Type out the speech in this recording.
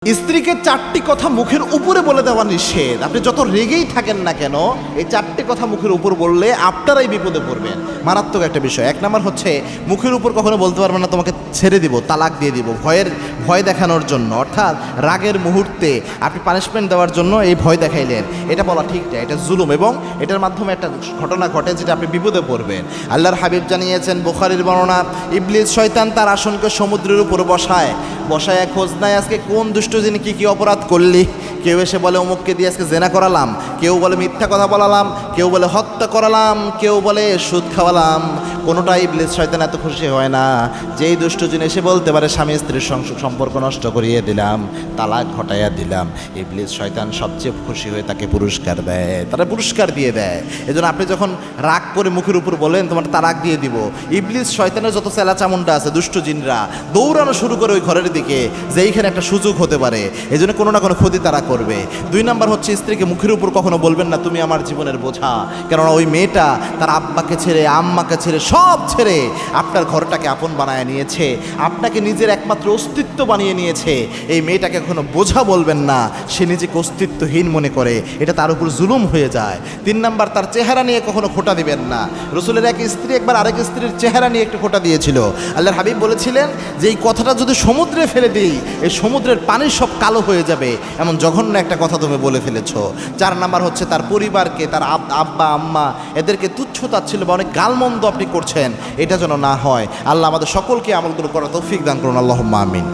স্ত্রীকে চারটি কথা মুখের উপরে বলে দেওয়া নিষেধ। আপনি যত রেগেই থাকেন না কেন, এই চারটি কথা মুখের উপর বললে আপনারাই বিপদে পড়বেন। মারাত্মক একটা বিষয়। এক নাম্বার হচ্ছে, মুখের উপর কখনো বলতে পারবেন না তোমাকে ছেড়ে দিব, তালাক দিয়ে দিব, ভয় দেখানোর জন্য, অর্থাৎ রাগের মুহূর্তে আপনি পানিশমেন্ট দেওয়ার জন্য এই ভয় দেখাইলেন। এটা বলা ঠিক না, এটা জুলুম, এবং এটার মাধ্যমে একটা ঘটনা ঘটে যেটা আপনি বিপদে পড়বেন। আল্লাহর হাবিব জানিয়েছেন, বুখারীর বর্ণনা, ইবলিস শয়তান তার আসনকে সমুদ্রের উপর বসায় খোঁজ নাই আজকে কোন দুষ্ট যিনি কি অপরাধ করলি। কেউ এসে বলে অমুককে দিয়ে আজকে জেনা করালাম, কেউ বলে মিথ্যা কথা বলালাম, কেউ বলে হত্যা করালাম, কেউ বলে সুদ খাওয়ালাম। কোনোটাই ইবলিস শয়তান এত খুশি হয় না যেই দুষ্ট যিনি এসে বলতে পারে স্বামী স্ত্রীর সম্পর্ক নষ্ট করিয়ে দিলাম, তালাক ঘটাইয়া দিলাম। ইবলিস শয়তান সবচেয়ে খুশি হয়ে তাকে পুরস্কার দেয়, তারা পুরস্কার দিয়ে দেয়। এজন্য আপনি যখন রাগ করে মুখের উপর বলেন তোমার তালাক দিয়ে দিব, ইবলিস শয়তানের যত চেলা চামুন্ডা আছে দুষ্ট জিনরা দৌড়ানো শুরু করে ওই ঘরের দিকে, যে এইখানে একটা সুযোগ হতে পারে। এই জন্য কোনো না কোনো ক্ষতি তারা করবে। 2 নাম্বার হচ্ছে, স্ত্রীকে মুখের উপর কখনো বলবেন না তুমি আমার জীবনের বোঝা, কেননা ওই মেয়েটা তার আব্বাকে ছেড়ে, আম্মাকে ছেড়ে, সব ছেড়ে আপনার ঘরটাকে আপন বানায় নিয়েছে, আপনাকে নিজের একমাত্র অস্তিত্ব বানিয়ে নিয়েছে। এই মেয়েটাকে কখনো বোঝা বলবেন না, সে নিজেকে অস্তিত্বহীন মনে করে, এটা তার উপর জুলুম হয়ে যায়। 3 নাম্বার, তার চেহারা নিয়ে কখনো খোঁটা দিবেন না। রাসূলের এক স্ত্রী একবার আরেক স্ত্রীর চেহারা নিয়ে একটু খোঁটা দিয়েছিল। আল্লাহর হাবিব বলেছিলেন যে এই কথাটা যদি সমুদ্রে ফেলে দিই, এই সমুদ্রের পানি সব কালো হয়ে যাবে, এমন জঘন্য একটা কথা তুমি বলে ফেলেছ। 4 নাম্বার হচ্ছে, তার পরিবারকে, তার আব্বা আম্মা এদেরকে তুচ্ছ তাচ্ছিল্য বা অনেক গালমন্দ আপনি করছেন, এটা যেন না হয়। আল্লাহ আমাদের সকলকে আমলগুলো করার তৌফিক দান করুন। আল্লাহুম্মা আমিন।